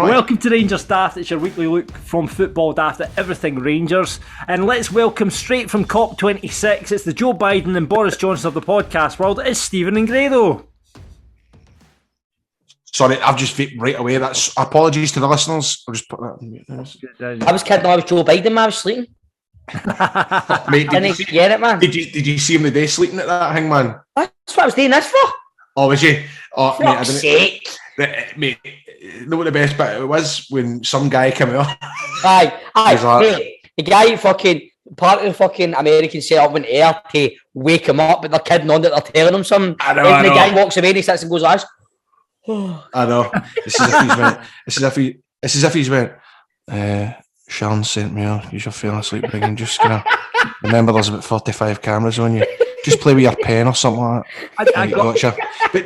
Welcome to Rangers Daft. It's your weekly look from Football Daft at everything Rangers. And let's welcome straight from COP26, it's the Joe Biden and Boris Johnson of the podcast world. It's Stephen and Grado. Sorry, I've just right away. That's apologies to the listeners. I'll just put that on mute. I was kidding. I was Joe Biden, man. I was sleeping. Mate, did you see him the day sleeping at that thing, man? That's what I was doing this for. Oh, was you? Oh, for fuck's sake. Mate, you know what the best bit was? When some guy came out. Aye, mate. The guy fucking, part of the fucking American setup went air to wake him up, but they're kidding on that they're telling him something. I know. The guy walks away and he sits and goes, "Lads." I know. It's as if he's went. Sharon sent me out. You're feeling asleep, Brigham. Just gonna remember there's about 45 cameras on you. Just play with your pen or something like that. I gotcha. But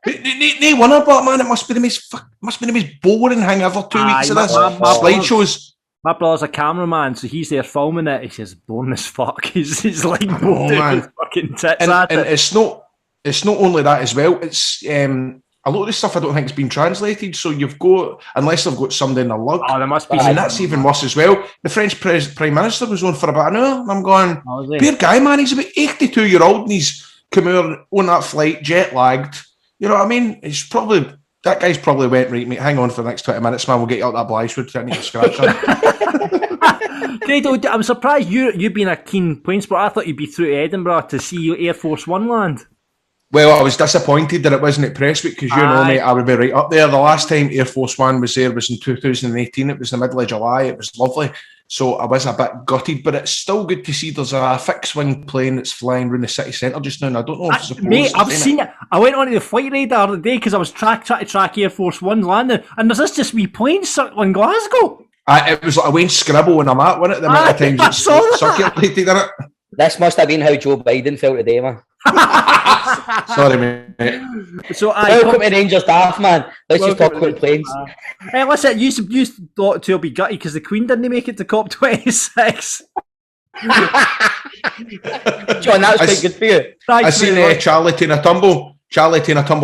they won it, but man, it must be the most boring thing ever. 2 weeks of this slideshows. My brother's a cameraman, so he's there filming it. He says, "Boring as fuck." He's like, his fucking tits and it's not only that as well. It's a lot of the stuff I don't think has been translated. So you've got, unless they've got somebody in the lug. Oh, there must be. And that's even worse as well. The French Prime Minister was on for about an hour, and I'm going, poor guy, man. He's about 82-year-old, and he's come out on that flight, jet lagged. You know what I mean? That guy's probably went, right, mate, hang on for the next 20 minutes, man. We'll get you out that Blytheswood. I need to scratch that. Grado, I'm surprised you being a keen plane sport. I thought you'd be through to Edinburgh to see your Air Force One land. Well, I was disappointed that it wasn't at Press Week because you know, mate, I would be right up there. The last time Air Force One was there was in 2018. It was the middle of July. It was lovely. So I was a bit gutted, but it's still good to see there's a fixed wing plane that's flying around the city centre just now. And I don't know if it's supposed mate, I've seen it. I went onto the flight radar the day because I was trying to track Air Force One landing, and there's this just wee plane circling Glasgow. It was like a Wayne Scribble and I'm at, wasn't it? The amount of times it's circulated in it. This must have been how Joe Biden felt today, man. Sorry, mate. So welcome to Rangers Daft, man. Let's just talk about planes. Hey, listen, you thought to be gutty because the Queen didn't make it to COP26. John, that was quite good for you. I seen Charlie taking a tumble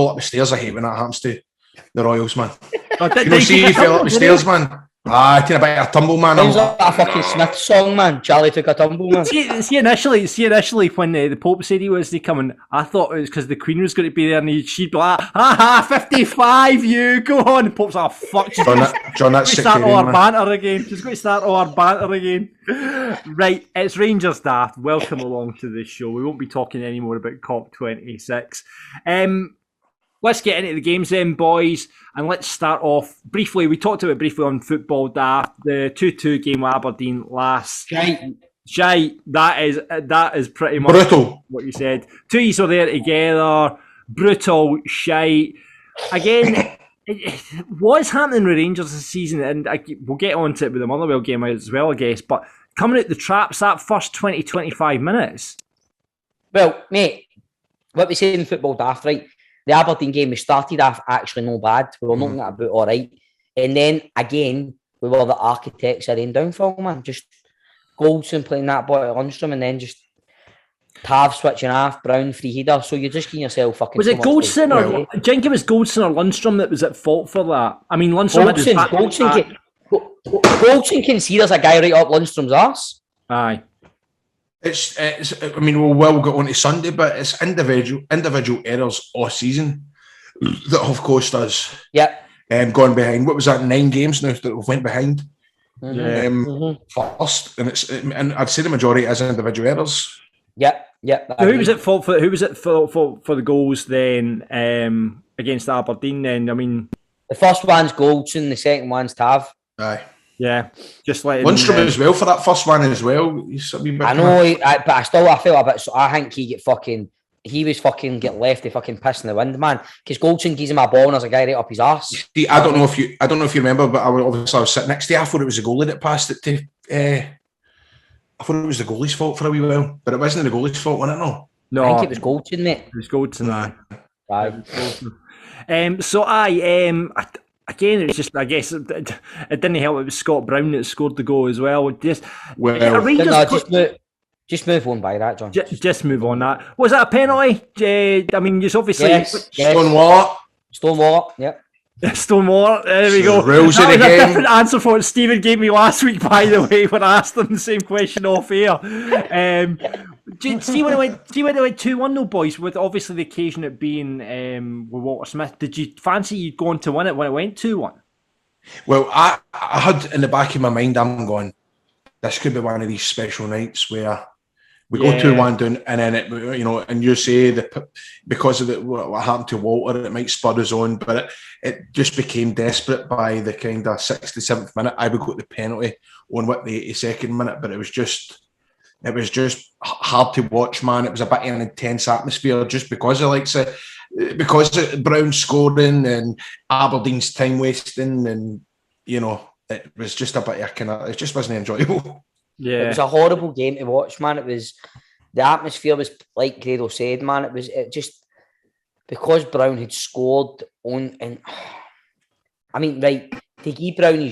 up the stairs. I hate when that happens to the Royals, man. He fell up the stairs, man. Taking a bit of a tumble, man. Sounds like a fucking Smith song, man. Charlie took a tumble, man. See initially when the Pope said he was coming, I thought it was because the Queen was going to be there and she'd be like, 55, you, go on. The Pope's like, fuck. John, that's She's going to start all our banter again. She's going to start all our banter again. Right, it's Rangers Daft. Welcome along to the show. We won't be talking anymore about COP26. Let's get into the games then, boys, and let's start off briefly. We talked about it briefly on Football Daft, the 2-2 game with Aberdeen last. Shite. That is pretty much brutal. What you said. Two of you are there together. Brutal, shite. Again, what's happening with Rangers this season? And we'll get on to it with the Motherwell game as well, I guess. But coming out the traps, that first 20-25 minutes. Well, mate, what we say in Football Daft, right? The Aberdeen game, we started off actually no bad. We were knocking it about all right. And then, again, we were the architects of their downfall, man. Just Goldson playing that ball at Lundstrom and then just Tav switching off, Brown free header. So you're just getting yourself fucking... Was it Goldson or... I think it was Goldson or Lundstrom that was at fault for that. I mean, Lundstrom... Goldson can see there's a guy right up Lundstrom's arse. Aye. It's. I mean, we'll get on to Sunday, but it's individual errors all season that have cost us. Yeah. Gone behind. What was that? 9 games now that we went behind. First, and I'd say the majority is individual errors. Yeah. So who was it for the goals then against Aberdeen? Then I mean, the first one's Goldson, the second one's Tav. Aye. Yeah, just like Lundstrom as well for that first one as well. I know, but I felt a bit. So I think he was get left to fucking piss in the wind, man. Because Goldson gives him a ball and there's a guy right up his arse. See, I don't know if you remember, but I was sitting next to you. I thought it was the goalie that passed it to. I thought it was the goalie's fault for a wee while, but it wasn't the goalie's fault, wasn't it? No, I think it was Goldson, mate. It was Goldson, aye. So again, it's just, I guess, it didn't help. It was Scott Brown that scored the goal as well. Just move on by that, John. Just move on that. Was that a penalty? I mean, just obviously... Yes. Stonewall. Yeah. Stonewall. There we go. Rules That of the was a game. different answer for what Stephen gave me last week, by the way, when I asked him the same question off air. See when it went 2-1 though, boys, with obviously the occasion it being with Walter Smith, did you fancy you'd gone to win it when it went 2-1? Well, I had in the back of my mind, I'm going, this could be one of these special nights where we go 2-1 down, and then it, and you say because of what happened to Walter, it might spur us on, but it just became desperate by the kind of 67th minute. I would go to the penalty on the 82nd minute, but it was just hard to watch, man. It was a bit of an intense atmosphere just because of Brown scoring and Aberdeen's time wasting, and it was just a bit of it just wasn't enjoyable. Yeah, it was a horrible game to watch, man. It was, the atmosphere was like Grado said, man. It just because Brown had scored on, and I mean, right, to give Brown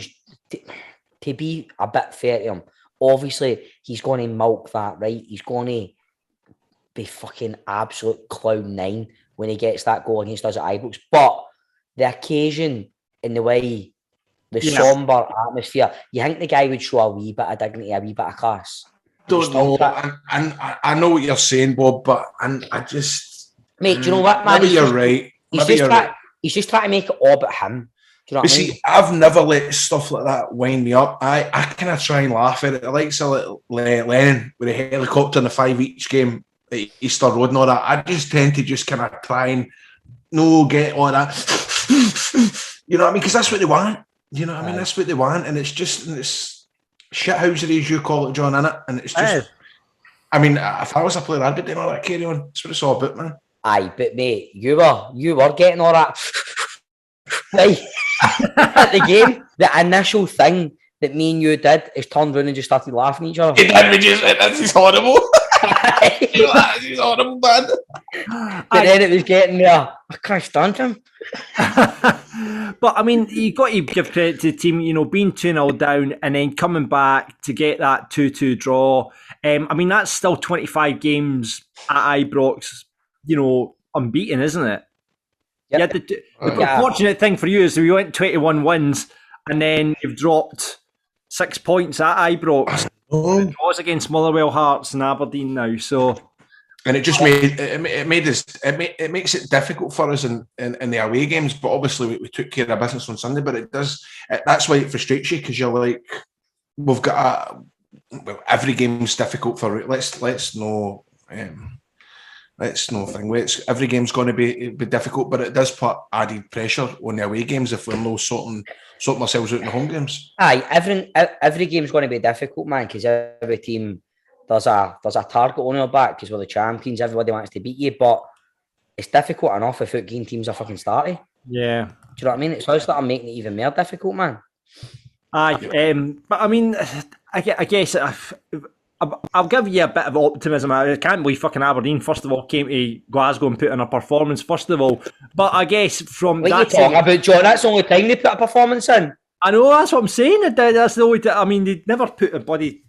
to be a bit fair to him, obviously he's going to milk that, right? He's going to be fucking absolute clown 9 when he gets that goal against us at Ibrox. But the occasion and the way, the sombre atmosphere, you think the guy would show a wee bit of dignity, a wee bit of class? Don't know, and I know what you're saying, Bob, but I just... Mate, do you know what, man? Maybe you're right. He's just trying to make it all about him. Do you know what I mean? See, I've never let stuff like that wind me up. I kind of try and laugh at it. I like Lennon with a helicopter in the 5 each game at Easter Road and all that. I just tend to just kind of try and get all that. You know what I mean? Because that's what they want. You know what I mean? That's what they want. And it's shithousery, as you call it, John, innit? And it's just... I mean, if I was a player, I'd be doing all that carry on. That's what it's all about, man. Aye, but mate, you were getting all that... Right. At the game, the initial thing that me and you did is turned around and just started laughing at each other. This is horrible. This is horrible, man. But then it was getting there. I can't stand him. But I mean, you got to give credit to the team, being 2-0 down and then coming back to get that 2-2 draw. I mean, that's still 25 games at Ibrox, unbeaten, isn't it? Yep. Yeah, the unfortunate thing for you is we went 21 wins and then you've dropped 6 points at Ibrox. It was against Motherwell, Hearts and Aberdeen now, so... And it just it makes it difficult for us in the away games, but obviously we took care of business on Sunday, but that's why it frustrates you, because you're like, we've got every game's difficult for... every game's going to be difficult, but it does put added pressure on the away games if we're not sorting ourselves out in the home games. Aye, every game's going to be difficult, man, because every team there's a target on your back because we're the champions. Everybody wants to beat you, but it's difficult enough if game teams are fucking starty. Yeah, do you know what I mean? It's us that are making it even more difficult, man. Aye, but I mean, I guess. I'll give you a bit of optimism. I can't believe fucking Aberdeen, first of all, came to Glasgow and put in a performance, first of all. But I guess from what that... What are you talking about, John? That's the only time they put a performance in. I know, that's what I'm saying. That's the only... I mean, they never put a body...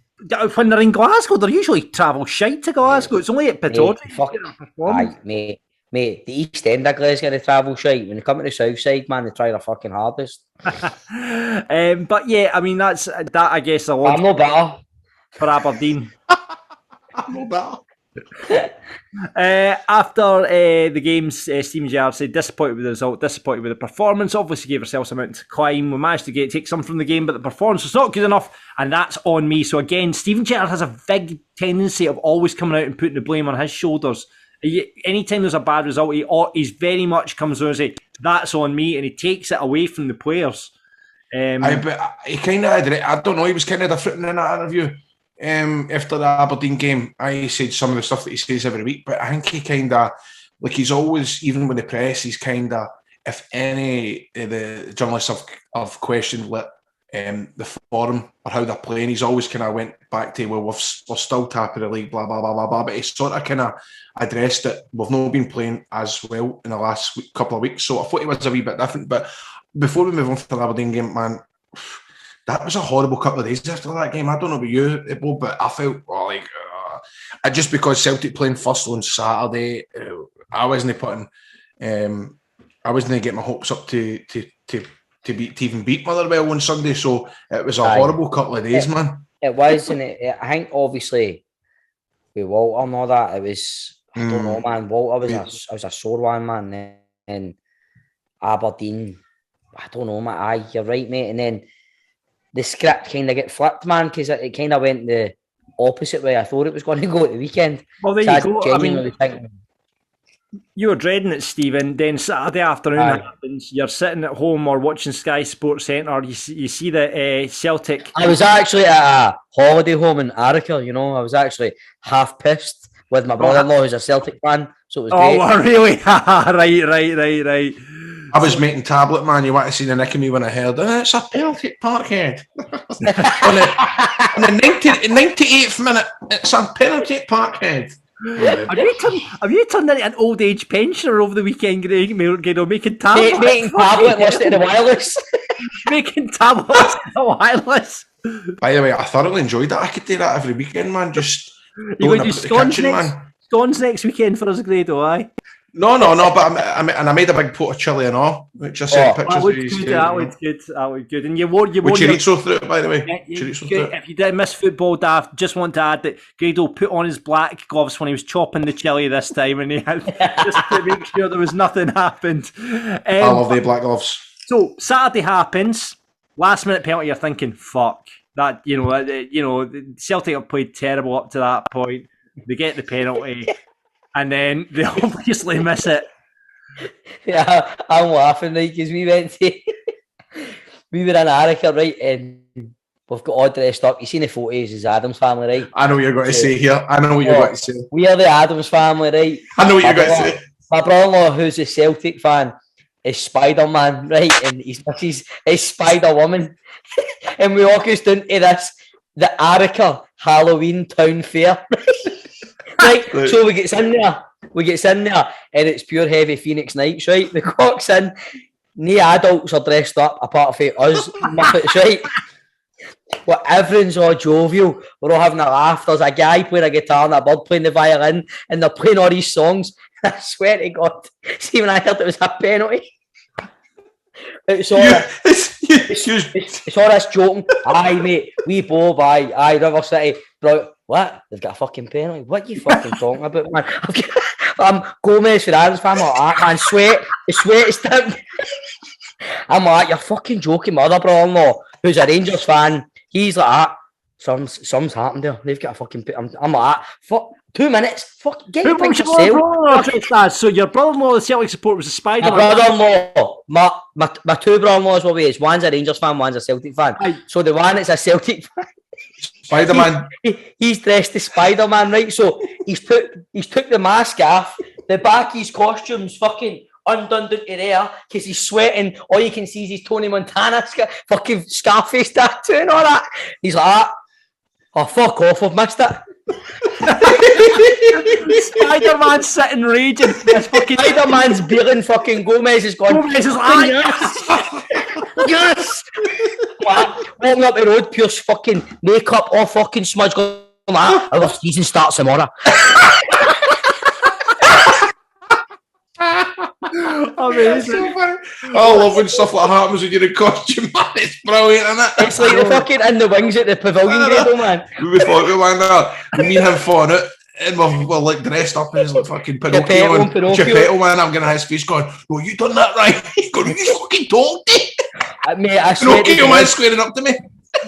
When they're in Glasgow, they're usually travel shite to Glasgow. It's only at Pittodrie. Mate, the East End of Glasgow, they travel shite. When they come to the South Side, man, they try their fucking hardest. But yeah, I mean, that's that. I guess a lot. I'm no better. For Aberdeen. I'm no better. After the games, Stephen Gerrard said disappointed with the result, disappointed with the performance. Obviously gave ourselves a mountain to climb. We managed to take some from the game, but the performance was not good enough, and that's on me. So again, Stephen Gerrard has a big tendency of always coming out and putting the blame on his shoulders. Anytime there's a bad result, he's very much comes out and says, that's on me, and he takes it away from the players. But he kind of, I don't know, he was kind of different in that interview. After the Aberdeen game, I said some of the stuff that he says every week, but I think he kind of, like, he's always, even with the press, he's kind of, if any of the journalists have questioned the forum or how they're playing, he's always kind of went back to, well, we're still top of the league, blah, blah, blah, blah, blah, but he sort of kind of addressed it. We've not been playing as well in the last couple of weeks, so I thought he was a wee bit different. But before we move on to the Aberdeen game, man, that was a horrible couple of days after that game. I don't know about you, Bob, but I felt just because Celtic playing first on Saturday, I wasn't putting I wasn't going to get my hopes up to even beat Motherwell on Sunday, so it was a horrible couple of days, man. It was, and I think obviously with Walter and all that, it was. I don't know, man. Walter was a sore one, man, and Aberdeen. I don't know, man. Aye, you're right, mate. And then the script kind of get flipped, man, because it kind of went the opposite way I thought it was going to go at the weekend. Well, there you go. I mean, you were dreading it, Stephen. Then Saturday afternoon happens. You're sitting at home or watching Sky Sports Centre. You see the Celtic. I was actually at a holiday home in Arica. You know, I was actually half pissed with my brother-in-law, who's a Celtic fan. So it was great. Oh, really? Right. I was making tablet, man. You want to see the nick of me when I heard it's a penalty at Parkhead. on the 98th minute, it's a penalty at Parkhead. Have you turned into an old age pensioner over the weekend, Greg? Making tablets? Making tablet listening to the wireless. Making tablets to the wireless. By the way, I thoroughly enjoyed that. I could do that every weekend, man. Just you going to do scones next weekend for us, Grado, aye? No, but I made a big pot of chili and all, which I sent pictures of. That was good. And you won chorizo through it, by the way. If you did miss football, Daft, just want to add that Grado put on his black gloves when he was chopping the chili this time, and he had just to make sure there was nothing happened. I love the black gloves. So Saturday happens, last minute penalty. You're thinking, fuck that. Celtic have played terrible up to that point. They get the penalty. And then they obviously miss it. Yeah, I'm laughing, right, because we were in Arica, right, and we've got all dressed up. You seen the photos, it's Adams family, right? I know what you're going to say here. We are the Adams family, right? I know what you're going to say. My brother-in-law, who's a Celtic fan, is Spiderman, right? And his missus is Spider-Woman. And we walk us down to the Arica Halloween town fair, right? So we get in there, and it's pure heavy Phoenix nights, right? The clock's in, no adults are dressed up apart from us Muppets, right? Well, everyone's all jovial. We're all having a laugh. There's a guy playing a guitar and a bird playing the violin, and they're playing all these songs. I swear to God, see, when I heard it was a penalty, it's all this joking. Aye, mate, we Bob, aye, River City, bro. What? They've got a fucking penalty. What are you fucking talking about, man? Gomez for Adams fan, like that, man. The sweat is down. I'm like, you're fucking joking. My other brother-in-law, who's a Rangers fan, he's like that. Something's happened there. They've got a fucking. I'm like that. Fuck. 2 minutes. Fuck. Get your picture yourself. So your brother-in-law, the Celtic support, was a Spiderman. My brother-in-law, my two brother-in-laws will be is one's a Rangers fan, one's a Celtic fan. Aye. So the one that's a Celtic fan, Spiderman. He's dressed as Spiderman, right? So he's took the mask off. The back of his costume's fucking undone to there because he's sweating. All you can see is his Tony Montana fucking Scarface tattoo and all that. He's like, oh, fuck off, I've missed it. Spider-Man's sitting raging. Spider-Man's beating fucking Gomez is gone. Gomez is like, yes! Yes! Walking up the road, pure fucking makeup, all fucking smudge, going like, our season starts tomorrow. Amazing. I love when stuff like that happens when you're in costume, man. It's brilliant, isn't it? It's like the fucking in the wings at the pavilion, Grado, man. We were talking about that. Me and him fought it, and we're like dressed up as like fucking Pinocchio and Geppetto, man. I'm getting his face going, no, you done that right. He's going, you fucking told me. Mate, I swear Pinocchio, man, squaring up to me.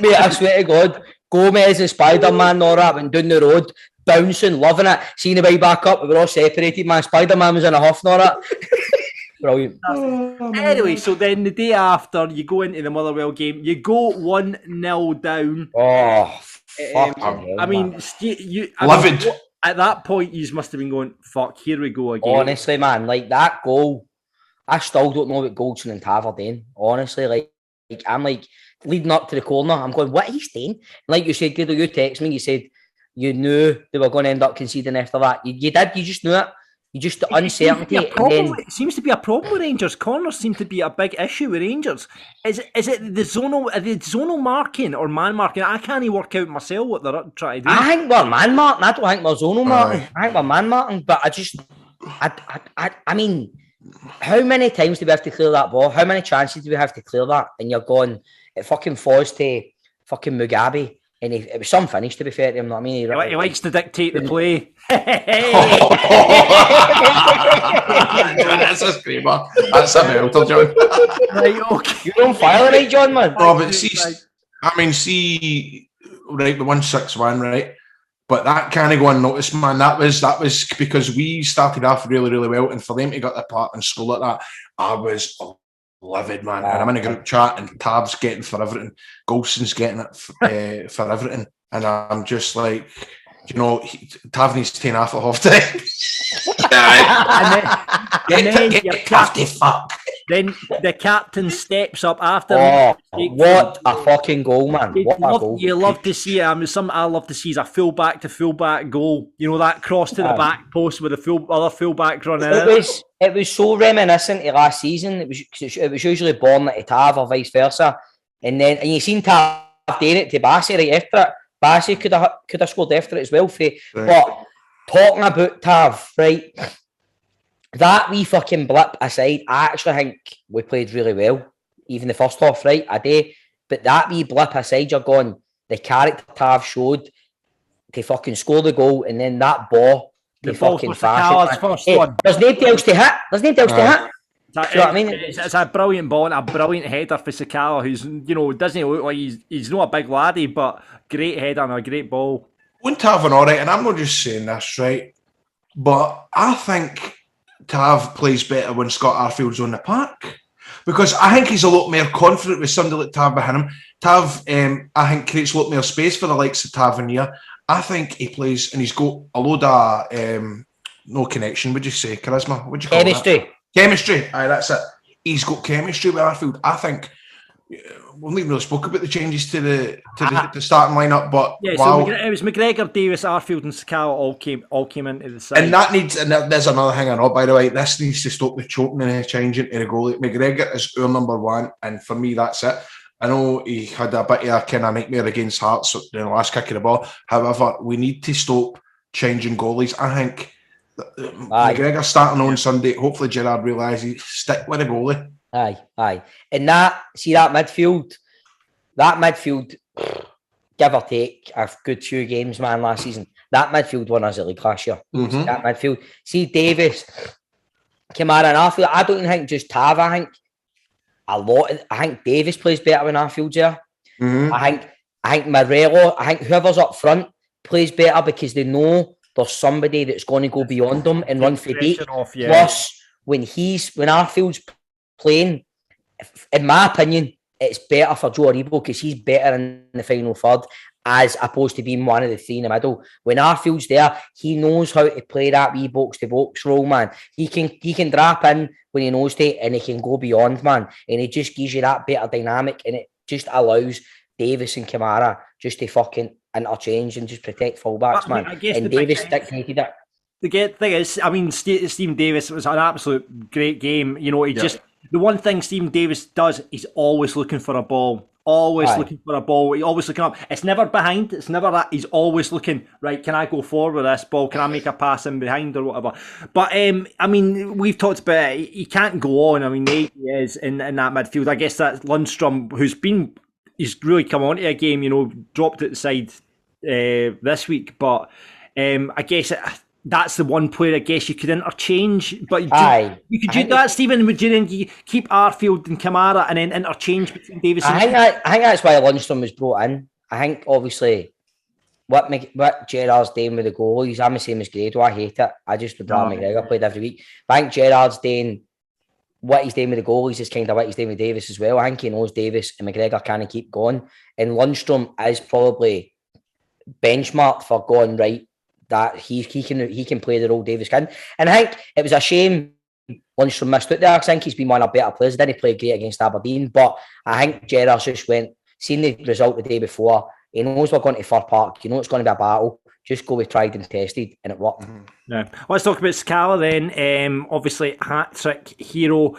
Mate, I swear to God, Gomez and Spider-Man and all that went down the road, bouncing, loving it, seeing the way back up. We were all separated, man. Spider-Man was in a huff and all that. Brilliant. Anyway, so then the day after, you go into the Motherwell game, you go 1-0 down. Oh, fuck. I mean, at that point, you must have been going, fuck, here we go again. Honestly, man, like that goal, I still don't know what Goldson and Aberdeen. Honestly, like I'm like, leading up to the corner, I'm going, what are you saying? Like you said, Guido, you text me, you said you knew they were going to end up conceding after that. You did, you just knew it. You just the uncertainty. It seems to be a problem with Rangers. Corners seem to be a big issue with Rangers. Is it the zonal marking or man marking? I can't even work out myself what they're trying to do. I think we're man marking. I don't think we're zonal marking. I think we're man marking. But I mean, How many times do we have to clear that ball? How many chances do we have to clear that? And you're going, it fucking falls to fucking Mugabe. And it was some finish, to be fair to him. I mean, He likes to dictate the play. That's a screamer. That's a belter, John. Right, okay. You're on fire tonight, John, man. Oh, but see, right, the 1-6-1, right? But that kind of go unnoticed, man. That was because we started off really, really well, and for them to get the part and score like that, I was livid, man. And I'm in a group chat, and Tav's getting for everything, Golson's getting it for everything, and I'm just like, Tav needs to take off at half time. Then the captain steps up after. Oh, what a fucking goal, man! What a goal! You love to see it. I mean, something I love to see is a full-back to full-back goal. You know, that cross to the back post with the other full-back running in. It was so reminiscent of last season. It was usually Bournemouth to Tav or vice versa, and you seen Tav doing it to Bassey right after it. Bassey could have scored after it as well. But talking about Tav, right? That wee fucking blip aside, I actually think we played really well. Even the first half, right? I do. But that wee blip aside, you're going, the character Tav showed to fucking score the goal, and then that ball to fucking flash it. There's nobody else to hit. Do you know what I mean? It's a brilliant ball and a brilliant header for Sakala, who's, doesn't look like he's not a big laddie, but great header and a great ball. Wouldn't Tav an alright, and I'm not just saying this, right? But I think Tav plays better when Scott Arfield's on the park, because I think he's a lot more confident with somebody like Tav behind him. Tav, I think, creates a lot more space for the likes of Tavernier. I think he plays, and he's got a load of no connection. Would you say charisma? Would you call Chemistry? Chemistry. Aye, that's it. He's got chemistry with Arfield. I think we've not really spoke about the changes to the starting lineup, but yeah, wow. So it was McGregor, Davis, Arfield, and Sakala all came into the side. And there's another thing I know, by the way. This needs to stop the choking and changing to the goalie. McGregor is our number one, and for me, that's it. I know he had a bit of a kind of nightmare against Hearts in the last kick of the ball. However, we need to stop changing goalies. I think McGregor starting on Sunday. Hopefully, Gerrard realises stick with the goalie. Aye. And that midfield, give or take a good few games, man, last season. That midfield won us the league last year. Mm-hmm. That midfield. See, Davis, Kamara and Arfield, I don't think just Tav, I think Davis plays better when Arfield's there. Mm-hmm. I think Morello, I think whoever's up front plays better because they know there's somebody that's going to go beyond them and run for deep. Plus, when Arfield's playing, in my opinion, it's better for Joe Aribo because he's better in the final third as opposed to being one of the three in the middle. When Arfield's there, he knows how to play that wee box-to-box role, man. He can drop in when he knows to, and he can go beyond, man. And it just gives you that better dynamic, and it just allows Davis and Kamara just to fucking interchange and just protect fullbacks, man. And Davis dictated it. The thing is, I mean, Stephen Davis was an absolute great game. The one thing Stephen Davis does, he's always looking for a ball. Looking for a ball. He's always looking up. It's never behind. It's never that. He's always looking, right, can I go forward with this ball? Can I make a pass in behind or whatever? But, I mean, we've talked about it. He can't go on. I mean, he is in that midfield. I guess that's Lundstrom, he's really come onto a game, dropped it the side this week. But I guess that's the one player I guess you could interchange. But you could do that, Stephen. Would you then keep Arfield and Kamara and then interchange between Davis and I think that's why Lundstrom was brought in. I think obviously what Gerrard's doing with the goalies, I'm the same as Grado. I hate it. I just would rather McGregor played every week. But I think Gerrard's doing what he's doing with the goalies is kind of what he's doing with Davis as well. I think he knows Davis and McGregor kind of keep going. And Lundstrom is probably benchmarked for going right. That he can play the role Davis can. And I think it was a shame Lundstrom missed out there. I think he's been one of our better players. Didn't play great against Aberdeen, but I think Gerrard just seen the result the day before. He knows we're going to Fir Park. It's going to be a battle. Just go with tried and tested, and it worked. Mm-hmm. Yeah. Let's talk about Scala then. Obviously, hat-trick hero.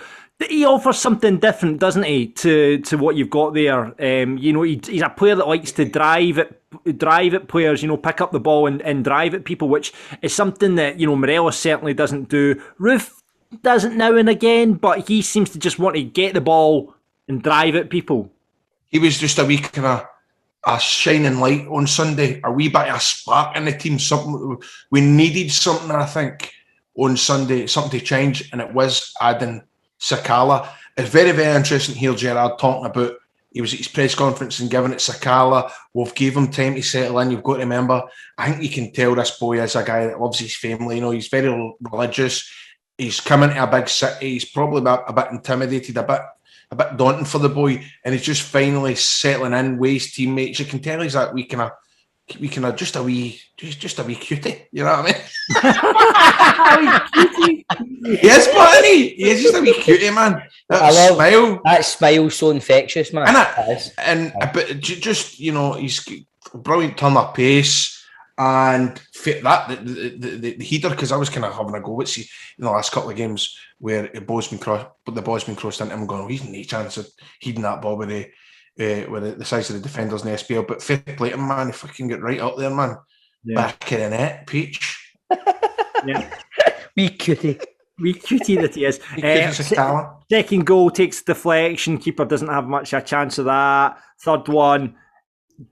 He offers something different, doesn't he, to what you've got there? He's a player that likes to drive at players, pick up the ball and drive at people, which is something that, Morelos certainly doesn't do. Roof does it now and again, but he seems to just want to get the ball and drive at people. He was just a wee kind of a shining light on Sunday, a wee bit of a spark in the team. Something we needed something, I think, on Sunday, something to change, and it was adding Sakala. It's very, very interesting to hear Gerrard talking about. He was at his press conference and giving it Sakala. We've gave him time to settle in. You've got to remember, I think you can tell this boy is a guy that loves his family. You know, he's very religious. He's coming to a big city. He's probably a bit intimidated, a bit daunting for the boy, and he's just finally settling in with his teammates. You can tell he's that we can just a wee cutie. You know what I mean? Yes, buddy. He's just a wee cutie, man. That smile's so infectious, man. But just, you know, he's brilliant turn of pace and fit that the header, because I was kind of having a go at see in the last couple of games where the ball's been crossed into him, going, oh, he's no chance of heading that ball with the size of the defenders in the SPL. But fair play to him, man. If I can get right up there, man, back in the net, Peach. Yeah, wee cutie that he is. Second goal takes deflection. Keeper doesn't have much a chance of that. Third one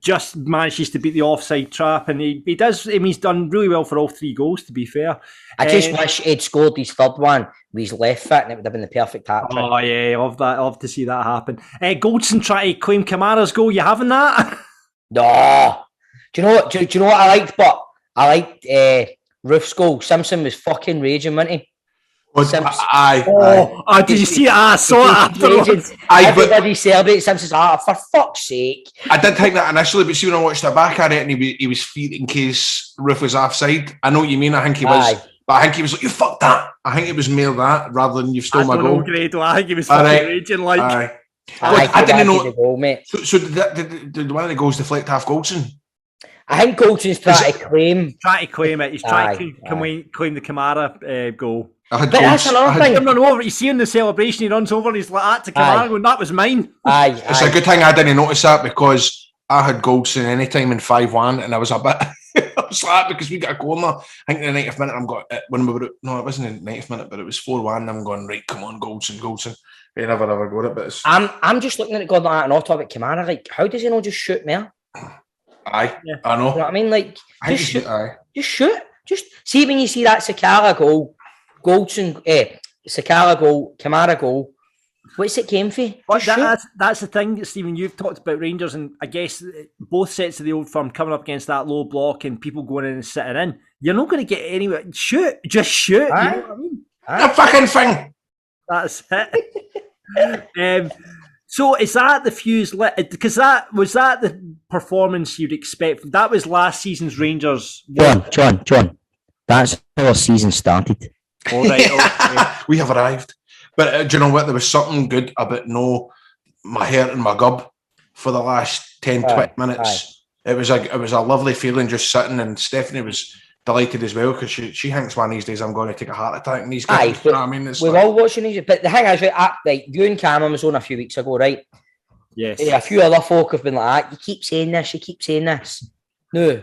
just manages to beat the offside trap, and he does. I mean, he's done really well for all three goals, to be fair. I just wish he'd scored his third one with his left foot, and it would have been the perfect hat trick. Oh yeah, I love that. I love to see that happen. Goldson trying to claim Kamara's goal. You having that? No. Do you know what? Do you know what I liked? But I liked Roof's goal. Simpson was fucking raging, wasn't he? Did you see it? I saw it afterwards. Everybody celebrates. Simpson's for fuck's sake. I did think that initially, but see, when I watched it back at it, and he was feet in case Roof was offside. I know what you mean. I think he was, but I think he was like, "You fucked that." I think it was more that rather than "You've stole my goal." I think he was fucking raging like. I didn't know. Goal, so did one of the goals deflect half Goldson? I think Goldson's trying to claim it. He's trying to claim the Kamara goal. But that's another thing. Run over. You see in the celebration, he runs over and he's like that to Kamara going, "That was mine." It's a good thing I didn't notice that, because I had Goldson anytime in 5-1, and I was a bit. I was like, because we got a goal there. I think in the 90th minute, I'm going when we were. No, it wasn't in the 90th minute, but it was 4-1. I'm going, right, come on, Goldson. He never got it, but I'm just looking at it going like that and all talk about Kamara. Like, how does he not just shoot more? Aye, yeah. I know. You know what I mean? Like, just shoot. Just see when you see that Sakala goal, Goldson, Sakala goal, Kamara goal. What's it came for? That's the thing, Stephen. You've talked about Rangers, and I guess both sets of the Old Firm coming up against that low block and people going in and sitting in. You're not going to get anywhere. Shoot, just shoot. Aye. You know what I mean? The fucking thing. That's it. So is that the fuse lit? Because was that the performance you'd expect? That was last season's Rangers. John. That's how our season started. All right, okay. We have arrived. But do you know what? There was something good about my hair and my gob for the last 10, 20 minutes. It was a lovely feeling just sitting, and Stephanie was delighted as well, because she thinks one of these days I'm going to take a heart attack. And these guys, you know what I mean? We're all watching these. But the thing is, right, you and Cameron was on a few weeks ago, right? Yes. A few other folk have been like, you keep saying this. No.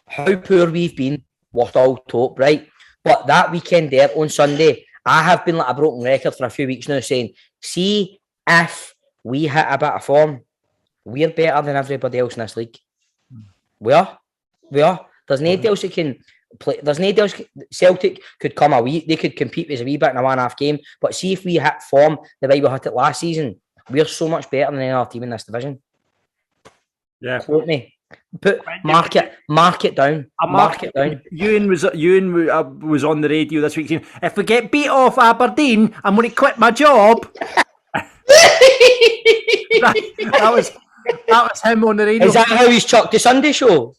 How poor we've been, what all top, right? But that weekend there on Sunday, I have been like a broken record for a few weeks now, saying, see if we hit a bit of form, we're better than everybody else in this league. We are. There's nobody else that can play. There's nobody else. Celtic could come a wee. They could compete with a wee bit in a 1.5 game. But see if we hit form the way we hit it last season, we're so much better than any other team in this division. Yeah. Quote me. Mark it down. Mark it down. Ewan was on the radio this week saying, if we get beat off Aberdeen, I'm going to quit my job. that was him on the radio. Is that how he's chucked the Sunday show?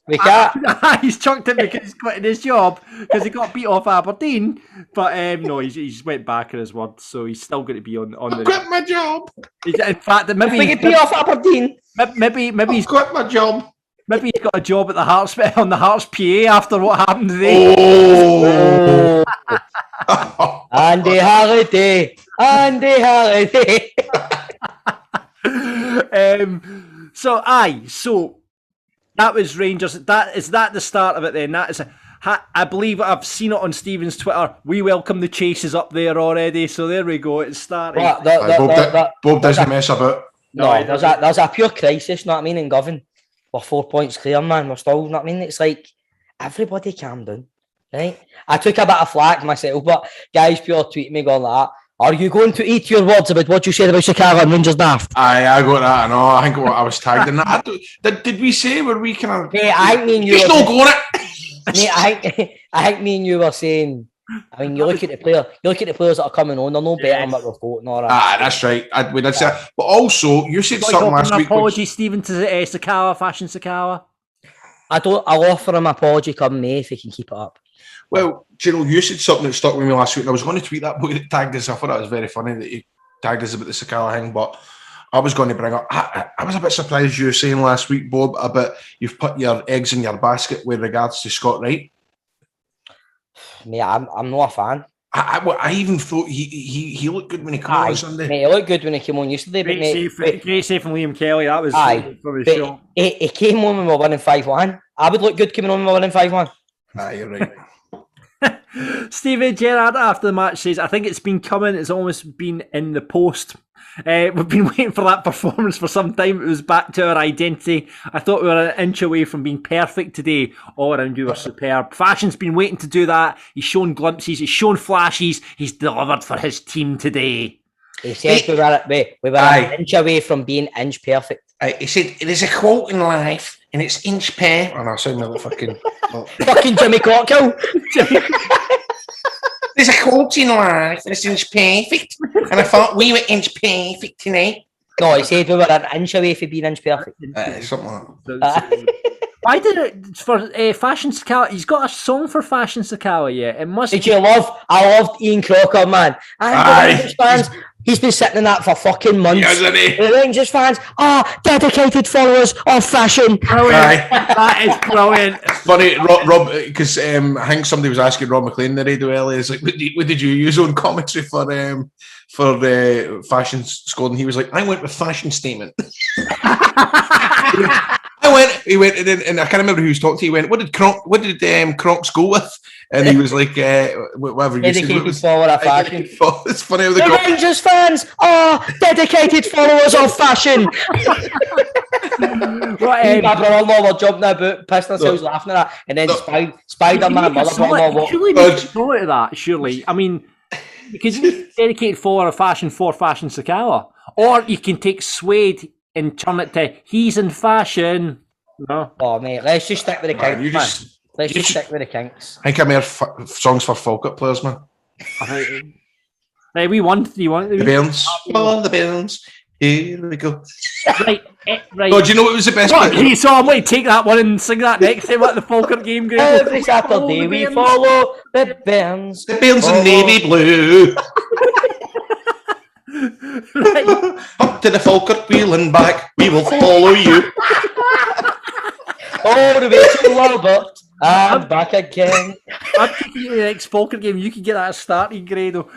He's chucked it because he's quitting his job because he got beat off Aberdeen. But no, he's went back on his word, so he's still going to be on the. Quit my job. In fact, maybe he get beat off Aberdeen. Maybe he's quit my job. Maybe he's got a job at the Hearts on the Hearts PA after what happened today. Oh. Andy Halliday. So that was Rangers. Is that the start of it then? I believe I've seen it on Stephen's Twitter. We welcome the chases up there already. So there we go. It's starting. Bob doesn't mess about. No, there's a pure crisis, know what I mean, in Govan. We're 4 points clear, man. We're still, know what I mean? It's like, everybody calm down, right? I took a bit of flack myself, but guys pure tweet me going like that. Are you going to eat your words about what you said about Chicago and Rangers Daft? I got that. No, I think I was tagged in that. Did we say were we kind of? Mate, I mean you. Just don't go on it. Mate, I think me and you were saying. I mean, you look at the players that are coming on. They're no better than what we're voting. All right. That's right. We did say. But also, you said something last week. Apology, Stephen, to Sakawa, Fashion Sakawa. I'll offer him an apology come May if he can keep it up. Well, Gerald, you said something that stuck with me last week. And I was going to tweet that boy that tagged us. I thought that was very funny that you tagged us about the Sakala thing, but I was going to bring up. I was a bit surprised you were saying last week, Bob, about you've put your eggs in your basket with regards to Scott Wright. Mate, I'm not a fan. I even thought he looked good when he came on Sunday. Mate, he looked good when he came on yesterday. Great save from Liam Kelly. That was for the show. He came on when we were winning 5-1. I would look good coming on when we were winning 5-1. You're right. Stevie Gerrard after the match says, I think it's been coming, it's almost been in the post. We've been waiting for that performance for some time. It was back to our identity. I thought we were an inch away from being perfect today. All around we were superb. Fashion's been waiting to do that. He's shown glimpses, he's shown flashes, he's delivered for his team today. He said we were an inch away from being inch perfect. He said, there's a quote in life and it's inch per. Oh no, I sound like fucking fucking Jimmy Cockhill. There's a quote in life and it's inch perfect. And I thought we were inch perfect tonight. No, he said we were an inch away from being inch perfect. Something like that. Why did it for Fashion Sakawa? He's got a song for Fashion Sakawa, yeah. It must. Did you love? I loved Ian Crocker, man. Rangers fans, he's been sitting in that for fucking months. Yeah, isn't he? The Rangers fans are dedicated followers of Fashion. That is brilliant. Funny, Rob, because I think somebody was asking Rob McLean in the radio earlier. It's like, what did you use on commentary for Fashion scored? And he was like, I went with Fashion Statement. He went, and I can't remember who he was talking to. He went, what did Crocs go with? And he was like, whatever. Dedicated follower of Fashion. It's funny how the Rangers fans are dedicated followers of Fashion. My brother-in-law were jumping about, pissing ourselves laughing at that, and then Spiderman and Motherwell. Surely we should know to that. Surely, I mean, because he's dedicated follower of Fashion for Fashion Sakawa, or you can take Suede and turn it to he's in fashion. No. Oh mate, let's just stick with the kinks, Let's just stick with the kinks. I think I'm more songs for Falkirk players, man. Right, we won. You want the Bairns? Oh, the Bairns. Here we go. Right. Oh, do you know what was the best? Okay, so I'm going to take that one and sing that next time at the Falkirk game. Every Saturday we follow the Bairns. The Bairns in navy blue. Right. Up to the Falkirk wheel and back, we will follow you. All the way to Albert and back again. I'm taking you to the next Falkirk game. You can get that started, Grado.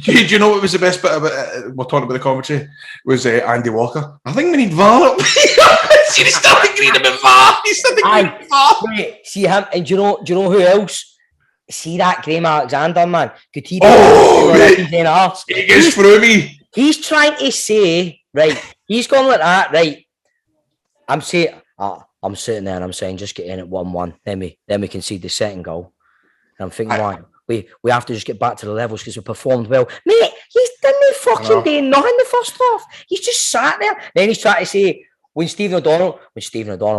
Do you know what was the best bit about it? We're talking about the commentary. Was Andy Walker? I think we need VAR up here. See, he started agreeing about VAR. He started agreeing about VAR. Wait, see him, and do you know who else? See that Graham Alexander, man. Could he he gets through me. He's trying to say, right, he's going like that, right. I'm sitting there and I'm saying just get in at 1-1. Then we concede the second goal. And I'm thinking, why? We have to just get back to the levels because we performed well. Mate, he's didn't fucking do nothing in the first half. He's just sat there. Then he's trying to say, when Stephen O'Donnell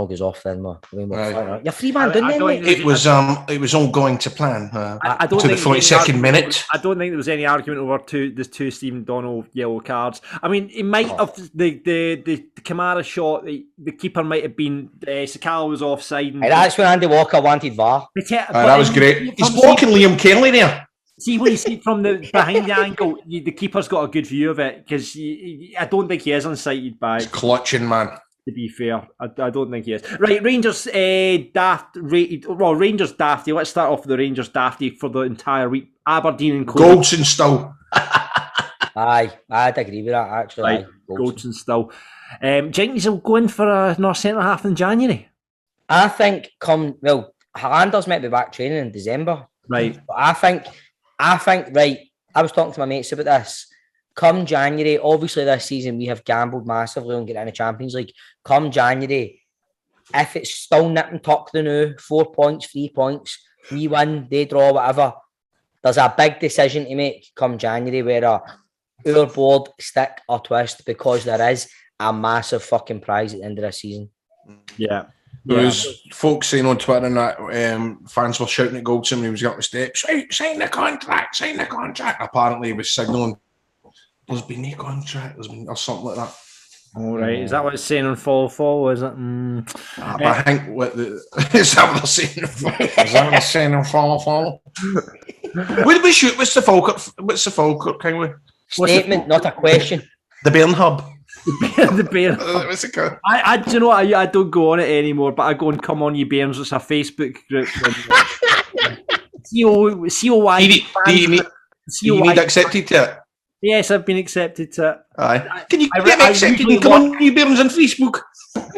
goes off, then you're 3-man down there, mate. It was all going to plan. I don't to think the 42nd minute. I don't think there was any argument over the two Stephen O'Donnell yellow cards. I mean, it might have the Kamara shot. The keeper might have been Sakala was offside. And that's when Andy Walker wanted VAR. That was great. He's walking Liam Kenley there. See, when you see it from the behind the angle, the keeper's got a good view of it because I don't think he is unsighted by. He's clutching, man. To be fair, I don't think he is. Right, Rangers Daft rated. Well, Rangers Dafty. Let's start off with the Rangers Dafty for the entire week. Aberdeen and Goldson still. Aye, I'd agree with that actually. Right, Goldson still. Jenkins will go in for a North centre half in January. I think Highlanders might be back training in December. Right. But I think, right, I was talking to my mates about this. Come January, obviously this season we have gambled massively on getting in the Champions League. Come January, if it's still nip and tuck the new, 4 points, 3 points, we win, they draw, whatever, there's a big decision to make come January where our board stick or twist, because there is a massive fucking prize at the end of this season. Yeah. There was folks saying on Twitter and that fans were shouting at Goldson when he was getting the steps, sign the contract, sign the contract. Apparently he was signalling there's been no contract, or something like that. All right, is that what it's saying on follow, is it? But I think is that what they're saying? Is that what they're saying on follow? Where we shoot? What's the Falkirk kind of Statement, not a question. The Bairn Hub. The Bairn. What's it called? Do you know what? I don't go on it anymore, but I go and come on you Bairns. It's a Facebook group. COY. Do you need accepted to it? Yes, I've been accepted to it. Aye. Can you get me accepted and come on you Bairns on Facebook?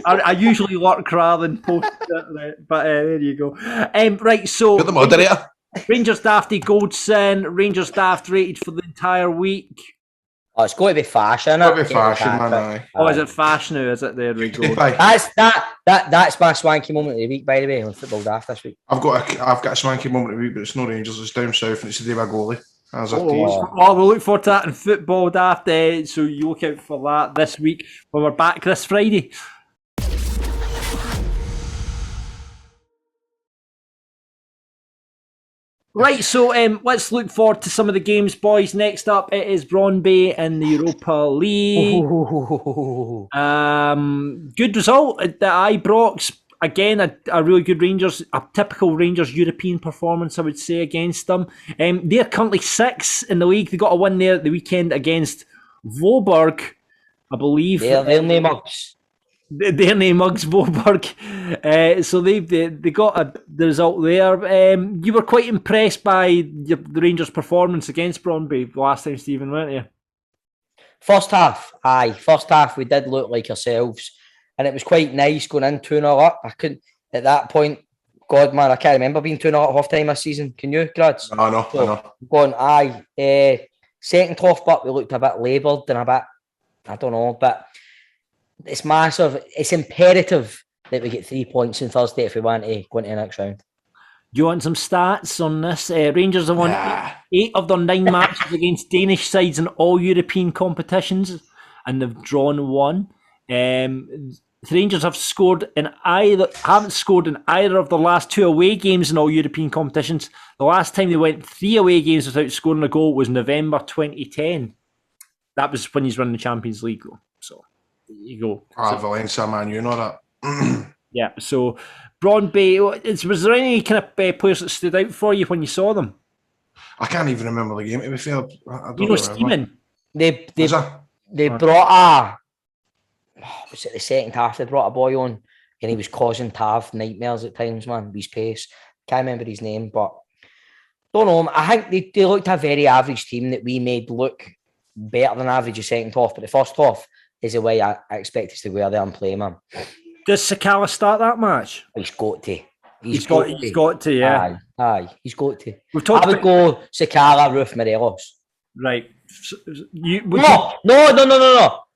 I usually lurk rather than post it, but there you go. Right, so You're the moderator. Rangers Dafty Goldson, Rangers Daft rated for the entire week. Oh, it's got to be fashion. It's got to be fashion, man. Aye. Oh, is it fashion now? Is it? There we go. That's my swanky moment of the week, by the way, on Football Daft this week. I've got a swanky moment of the week, but it's no Rangers. It's down south, and it's the day by goalie. We'll look forward to that in Football Daft. So you look out for that this week when we're back this Friday. Right, so let's look forward to some of the games, boys. Next up, it is Brondby in the Europa League. Good result at the Ibrox. Again, a really good Rangers, a typical Rangers European performance, I would say, against them. They're currently 6th in the league. They got a win there at the weekend against Voborg, I believe. Their name mugs. Their name mugs, Voborg. So they got the result there. You were quite impressed by the Rangers' performance against Brondby last time, Stephen, weren't you? First half, we did look like ourselves. And it was quite nice going in 2-0 up. I couldn't, at that point, God, man, I can't remember being 2-0 at half time this season. Can you, Grads? I know. Going, second half, but we looked a bit laboured and a bit, I don't know, but it's massive. It's imperative that we get 3 points on Thursday if we want to go into the next round. Do you want some stats on this? Rangers have won 8 of their 9 matches against Danish sides in all European competitions, and they've drawn 1. The Rangers haven't scored in either of their last 2 away games in all European competitions. The last time they went 3 away games without scoring a goal was November 2010. That was when he's running the Champions League, though. So there you go. Valencia, man, you know that. Yeah. So Brondby, was there any kind of players that stood out for you when you saw them? I can't even remember the game. To be fair, I don't know Steeman. They brought was it the second half? They brought a boy on and he was causing Tav nightmares at times, man, with his pace. Can't remember his name, but don't know. I think they looked a very average team that we made look better than average the second half, but the first half is the way I expect us to go there and play, man. Does Sakala start that match? He's got to. He's got to, yeah. Aye, he's got to. I would go Sakala, Roof, Morelos. Right. No.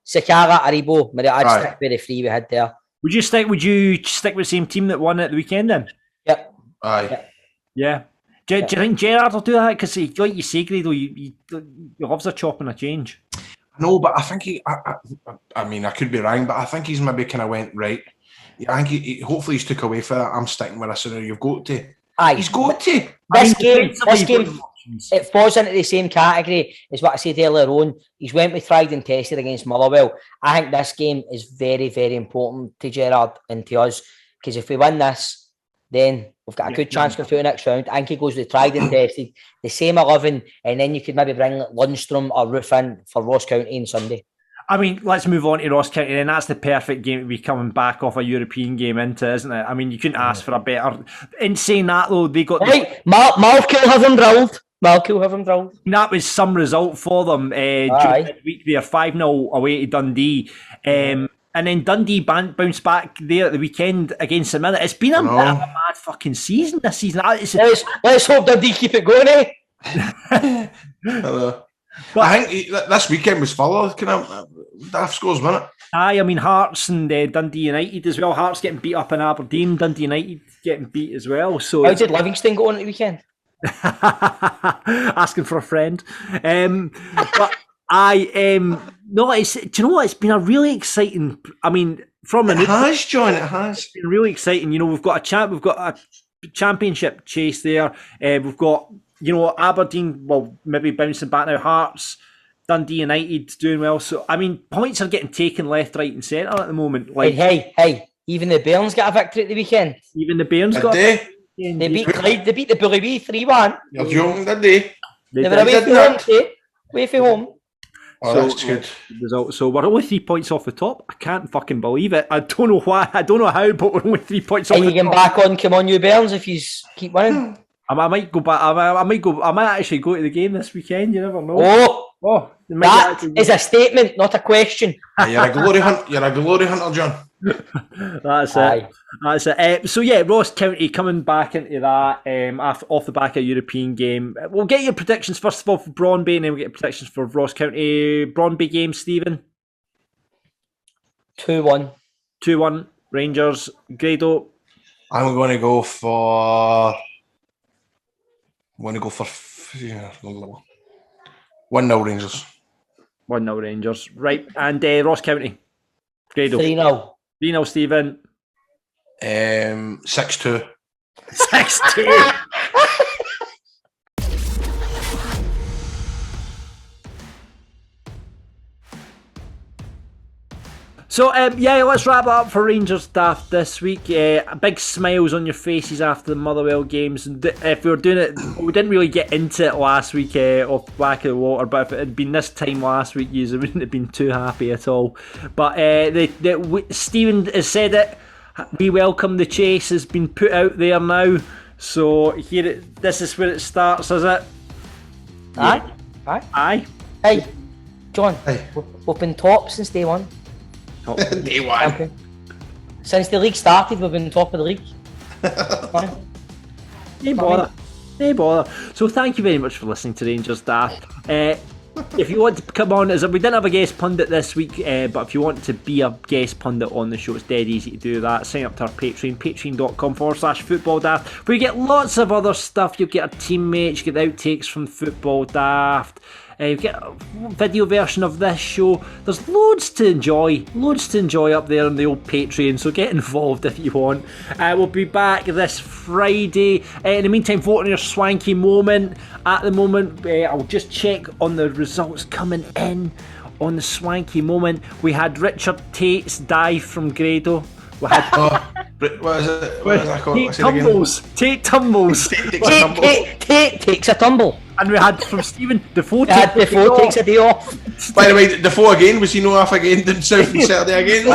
Sakala, Aribo, I'd stick with the 3 we had there. Would you stick with the same team that won at the weekend then? Yep. Aye. Yeah. Do you think Gerrard will do that? Because like you say, Grado, he loves a chop and a change. No, but I think I mean, I could be wrong, but I think he's maybe kind of went, right. I think he hopefully he's took away for that. I'm sticking with this. You've got to. Aye. He's got to. This game, it falls into the same category as what I said earlier on. He's went with tried and tested against Motherwell. I think this game is very, very important to Gerrard and to us, because if we win this, then we've got a good chance going through the next round. I think he goes with tried and tested, the same 11, and then you could maybe bring Lundstrom or Roof in for Ross County on Sunday. I mean, let's move on to Ross County then. That's the perfect game to be coming back off a European game into, isn't it? I mean, you couldn't ask for a better... In saying that, though, they got... Right, Malkill have him drilled. That was some result for them during the week there, 5-0 away to Dundee. And then Dundee bounced back there at the weekend against St Mirren. It's been a bit of a mad bad fucking season this season. Let's hope Dundee keep it going, eh? I think this weekend was full of kind of daft scores, wasn't it? Aye, I mean Hearts and Dundee United as well. Hearts getting beat up in Aberdeen, Dundee United getting beat as well. So how did Livingston go on at the weekend? Asking for a friend. But no, do you know what? It's been a really exciting. I mean, it has, John. It has. It's been really exciting. You know, we've got a championship chase there. We've got Aberdeen. Well, maybe bouncing back now. Hearts. Dundee United doing well. So, I mean, points are getting taken left, right and centre at the moment. Like, hey, even the Bairns got a victory at the weekend. Even the Bairns got a victory. They beat Clyde, they beat the Bully Wee 3-1. You're joking, did they? They were away from home, away from home. Oh, that's good. Result. So we're only 3 points off the top. I can't fucking believe it. I don't know why. I don't know how, but we're only 3 points off the top. Are you getting back on? Come on, you Bairns, if you keep winning. I might go back. I might actually go to the game this weekend. You never know. Oh, that is a statement, not a question. You're a glory hunter, John. That's it. That's it. So yeah, Ross County coming back into that off the back of a European game. We'll get your predictions first of all for Brondby, and then we'll get predictions for Ross County. Brondby game, Stephen. 2-1. 2-1 Rangers. Grado. I'm going to go for. 1-0 Rangers. 1-0 Rangers. Right, and Ross County. Grado. 3-0. 3-0 Stephen. 6-2. 6-2. So, let's wrap it up for Rangers Daft this week. Big smiles on your faces after the Motherwell games. And if we were doing it, we didn't really get into it last week off the back of the water, but if it had been this time last week, you wouldn't have been too happy at all. But Stephen has said it, we welcome the chase has been put out there now. So this is where it starts, is it? Aye. Hey, John, we've been top since day one. Day one. Okay. Since the league started, we've been top of the league. No bother. So thank you very much for listening to Rangers Daft. If you want to come on, we didn't have a guest pundit this week, but if you want to be a guest pundit on the show, it's dead easy to do that. Sign up to our Patreon, patreon.com/Football Daft, where you get lots of other stuff. You'll get our teammates, you get the outtakes from Football Daft. You get a video version of this show. There's loads to enjoy up there on the old Patreon, so get involved if you want. We'll be back this Friday. In the meantime, vote on your swanky moment. At the moment, I'll just check on the results coming in on the swanky moment. We had Richard Tate's dive from Grado. We had what is it? What is that called? Tate tumbles. Tate takes a tumble. And we had from Stephen Defoe takes a day off. By the way, Defoe again, was he no off again? Did South and Saturday again?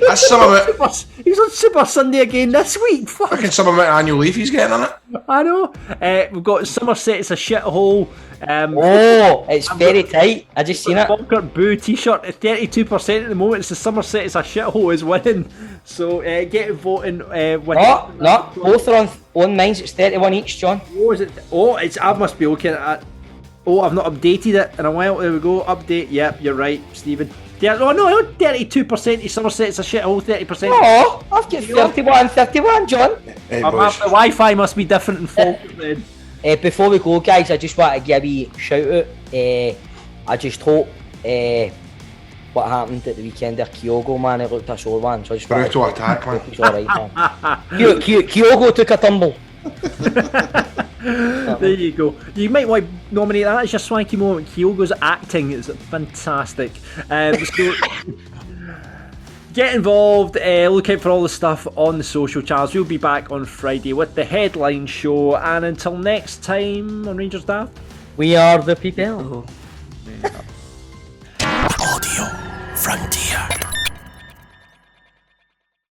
That's some of it. He was on Super Sunday again this week. Fucking some amount of annual leave he's getting on it. I know. We've got Somerset, it's a shithole. It's very tight. I just seen it. Falkirk Boo t-shirt, 32% at the moment. It's the Somerset, it's a shithole is winning. So get voting. No, both are on mines. It's 31 each, John. I must be looking at it. I've not updated it in a while. There we go. Update. Yep, you're right, Stephen. No, 32% of Somerset. It's a shithole. 30%. Oh, I've got 31, John. Hey, the Wi-Fi must be different in Falkirk then. Before we go, guys, I just want to give a shout out. I just hope what happened at the weekend there, Kyogo, man, it looked a sore one. So I just brutal attack, man. He's alright, man. Kyogo took a tumble. There you go. You might want to nominate that as your swanky moment. Kyogo's acting is fantastic. So get involved. Look out for all the stuff on the social channels. We'll be back on Friday with the headline show. And until next time on Rangers Daft, we are the people.